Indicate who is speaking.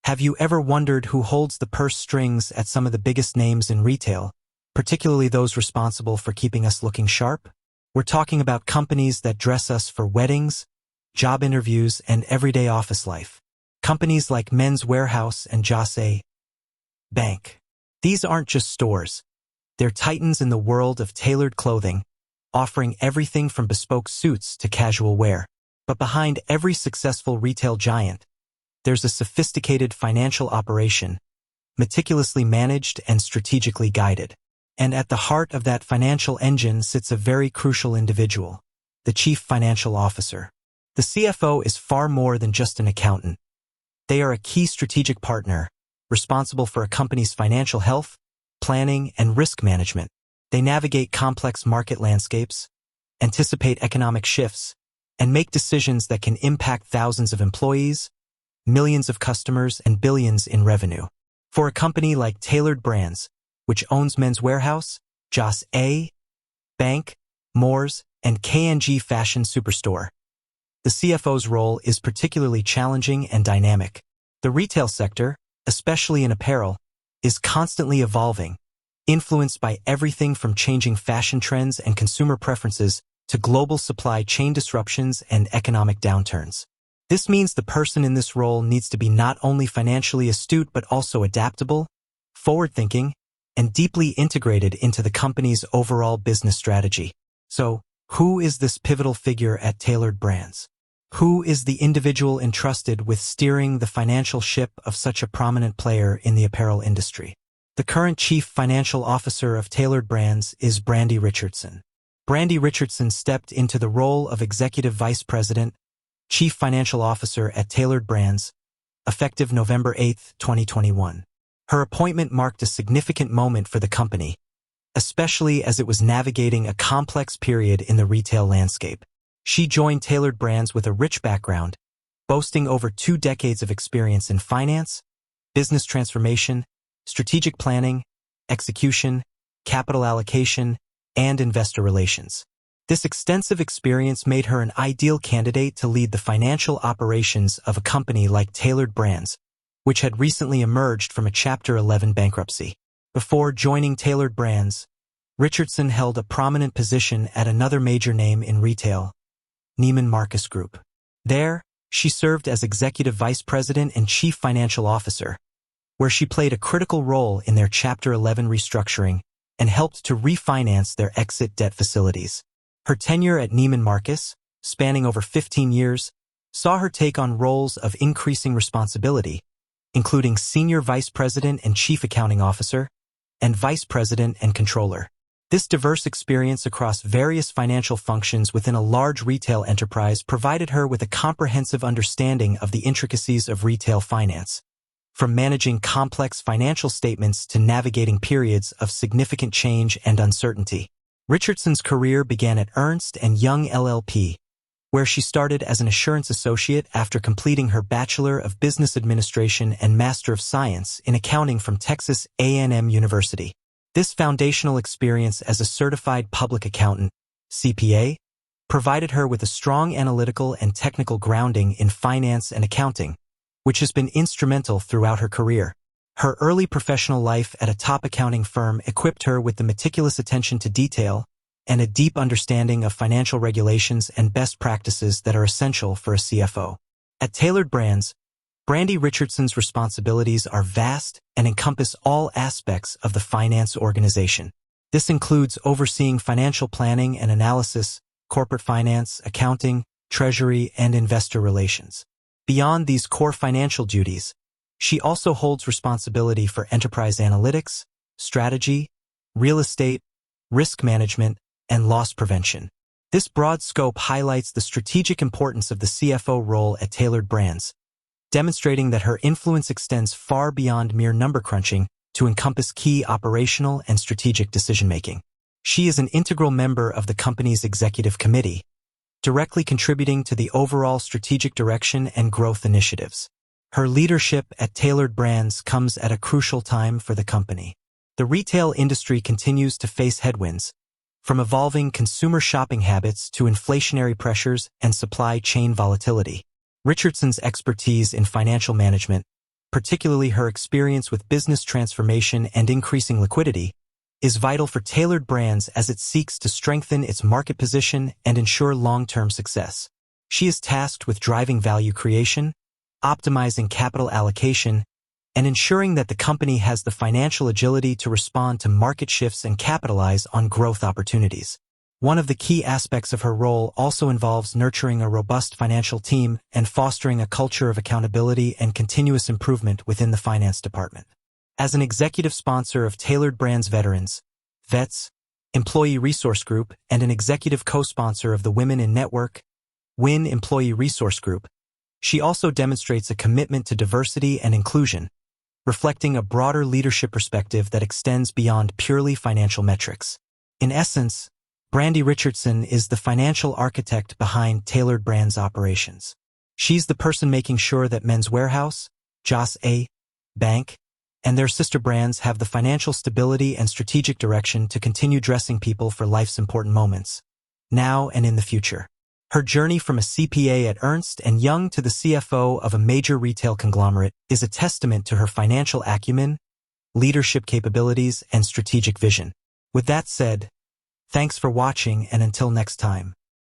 Speaker 1: Have you ever wondered who holds the purse strings at some of the biggest names in retail, particularly those responsible for keeping us looking sharp? We're talking about companies that dress us for weddings, job interviews, and everyday office life. Companies like Men's Warehouse and Jose Bank. These aren't just stores. They're titans in the world of tailored clothing, offering everything from bespoke suits to casual wear. But behind every successful retail giant, there's a sophisticated financial operation, meticulously managed and strategically guided. And at the heart of that financial engine sits a very crucial individual, the Chief Financial Officer. The CFO is far more than just an accountant. They are a key strategic partner, responsible for a company's financial health, planning, and risk management. They navigate complex market landscapes, anticipate economic shifts, and make decisions that can impact thousands of employees, millions of customers, and billions in revenue. For a company like Tailored Brands, which owns Men's Warehouse, Jose Bank, Moores, and KNG Fashion Superstore, the CFO's role is particularly challenging and dynamic. The retail sector, especially in apparel, is constantly evolving, influenced by everything from changing fashion trends and consumer preferences to global supply chain disruptions and economic downturns. This means the person in this role needs to be not only financially astute but also adaptable, forward-thinking, and deeply integrated into the company's overall business strategy. So, who is this pivotal figure at Tailored Brands? Who is the individual entrusted with steering the financial ship of such a prominent player in the apparel industry? The current Chief Financial Officer of Tailored Brands is Brandy Richardson. Brandy Richardson stepped into the role of Executive Vice President, Chief Financial Officer at Tailored Brands, effective November 8, 2021. Her appointment marked a significant moment for the company, especially as it was navigating a complex period in the retail landscape. She joined Tailored Brands with a rich background, boasting over 2 decades of experience in finance, business transformation, strategic planning, execution, capital allocation, and investor relations. This extensive experience made her an ideal candidate to lead the financial operations of a company like Tailored Brands, which had recently emerged from a Chapter 11 bankruptcy. Before joining Tailored Brands, Richardson held a prominent position at another major name in retail, Neiman Marcus Group. There, she served as Executive Vice President and Chief Financial Officer, where she played a critical role in their Chapter 11 restructuring and helped to refinance their exit debt facilities. Her tenure at Neiman Marcus, spanning over 15 years, saw her take on roles of increasing responsibility, including Senior Vice President and Chief Accounting Officer, and Vice President and Controller. This diverse experience across various financial functions within a large retail enterprise provided her with a comprehensive understanding of the intricacies of retail finance, from managing complex financial statements to navigating periods of significant change and uncertainty. Richardson's career began at Ernst & Young LLP, where she started as an assurance associate after completing her Bachelor of Business Administration and Master of Science in Accounting from Texas A&M University. This foundational experience as a certified public accountant, CPA, provided her with a strong analytical and technical grounding in finance and accounting, which has been instrumental throughout her career. Her early professional life at a top accounting firm equipped her with the meticulous attention to detail and a deep understanding of financial regulations and best practices that are essential for a CFO. At Tailored Brands, Brandy Richardson's responsibilities are vast and encompass all aspects of the finance organization. This includes overseeing financial planning and analysis, corporate finance, accounting, treasury, and investor relations. Beyond these core financial duties, she also holds responsibility for enterprise analytics, strategy, real estate, risk management, and loss prevention. This broad scope highlights the strategic importance of the CFO role at Tailored Brands, demonstrating that her influence extends far beyond mere number crunching to encompass key operational and strategic decision-making. She is an integral member of the company's executive committee, directly contributing to the overall strategic direction and growth initiatives. Her leadership at Tailored Brands comes at a crucial time for the company. The retail industry continues to face headwinds, from evolving consumer shopping habits to inflationary pressures and supply chain volatility. Richardson's expertise in financial management, particularly her experience with business transformation and increasing liquidity, is vital for Tailored Brands as it seeks to strengthen its market position and ensure long-term success. She is tasked with driving value creation, optimizing capital allocation, and ensuring that the company has the financial agility to respond to market shifts and capitalize on growth opportunities. One of the key aspects of her role also involves nurturing a robust financial team and fostering a culture of accountability and continuous improvement within the finance department. As an executive sponsor of Tailored Brands Veterans, Vets, Employee Resource Group, and an executive co-sponsor of the Women in Network, WIN Employee Resource Group, she also demonstrates a commitment to diversity and inclusion, reflecting a broader leadership perspective that extends beyond purely financial metrics. In essence, Brandy Richardson is the financial architect behind Tailored Brands operations. She's the person making sure that Men's Warehouse, Joss A. Bank, and their sister brands have the financial stability and strategic direction to continue dressing people for life's important moments, now and in the future. Her journey from a CPA at Ernst & Young to the CFO of a major retail conglomerate is a testament to her financial acumen, leadership capabilities, and strategic vision. With that said, thanks for watching, and until next time.